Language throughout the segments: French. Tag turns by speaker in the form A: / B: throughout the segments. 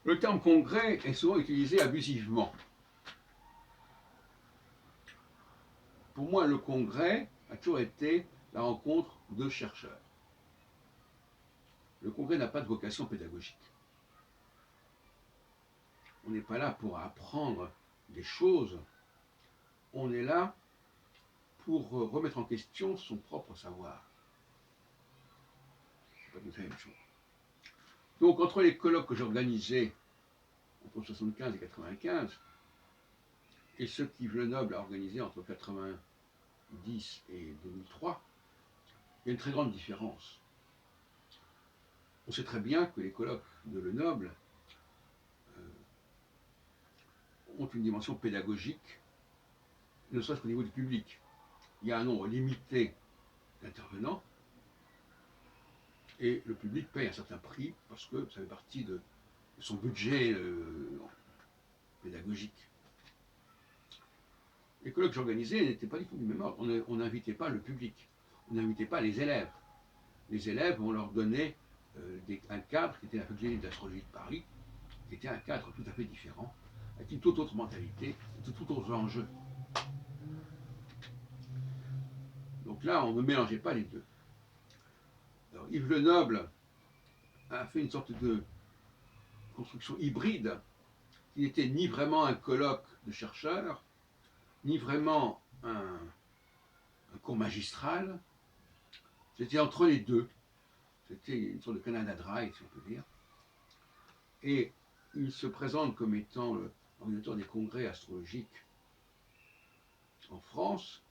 A: Le terme congrès est souvent utilisé abusivement. Pour moi, le congrès a toujours été la rencontre de chercheurs. Le congrès n'a pas de vocation pédagogique. On n'est pas là pour apprendre des choses. On est là pour remettre en question son propre savoir. C'est pas tout à fait la même chose. Donc, entre les colloques que j'organisais entre 1975 et 1995, et ceux qu'Yves Lenoble a organisés entre 1990 et 2003, il y a une très grande différence. On sait très bien que les colloques de Lenoble ont une dimension pédagogique, ne serait-ce qu'au niveau du public. Il y a un nombre limité d'intervenants, et le public paye un certain prix parce que ça fait partie de son budget pédagogique. Les colloques que j'organisais n'étaient pas du tout du même ordre. On n'invitait pas le public, on n'invitait pas les élèves. Les élèves, on leur donnait un cadre qui était la faculté d'astrologie de Paris, qui était un cadre tout à fait différent, avec une toute autre mentalité, tout autre enjeu. Donc là, on ne mélangeait pas les deux. Alors, Yves Lenoble a fait une sorte de construction hybride qui n'était ni vraiment un colloque de chercheurs, ni vraiment un cours magistral. C'était entre les deux. C'était une sorte de Canada Dry, si on peut dire. Et il se présente comme étant l'organisateur des congrès astrologiques en France.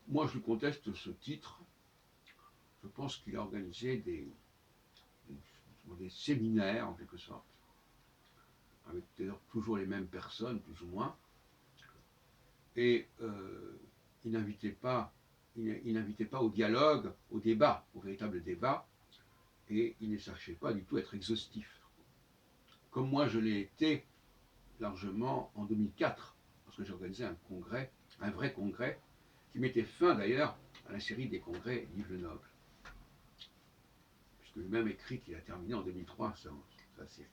A: Moi, je lui conteste ce titre. Je pense qu'il a organisé des séminaires, en quelque sorte, avec toujours les mêmes personnes, plus ou moins. Et il n'invitait pas au dialogue, au débat, au véritable débat, et il ne cherchait pas du tout à être exhaustif. Comme moi, je l'ai été largement en 2004, parce que j'ai organisé un congrès, un vrai congrès, qui mettait fin d'ailleurs à la série des congrès d'Yves Lenoble. Puisque lui-même écrit qu'il a terminé en 2003 sa série.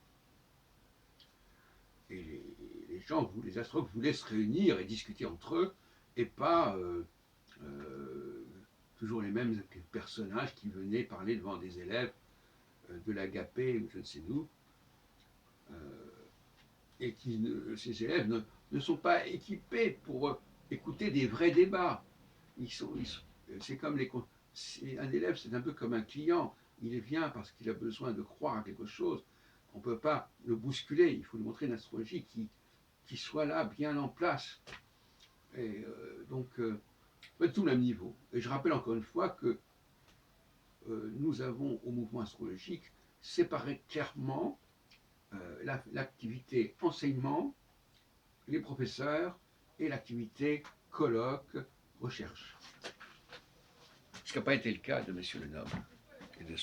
A: Et les gens, les astrologues voulaient se réunir et discuter entre eux, et pas toujours les mêmes personnages qui venaient parler devant des élèves de l'Agapé ou je ne sais d'où, et ces élèves ne sont pas équipés pour écouter des vrais débats. C'est comme un élève, c'est un peu comme un client. Il vient parce qu'il a besoin de croire à quelque chose. On ne peut pas le bousculer. Il faut lui montrer une astrologie qui soit là, bien en place. Et donc, pas tout le même niveau. Et je rappelle encore une fois que nous avons au mouvement astrologique séparé clairement l'activité enseignement, les professeurs, et l'activité colloque, recherche. Ce qui n'a pas été le cas de M. Lenoble et de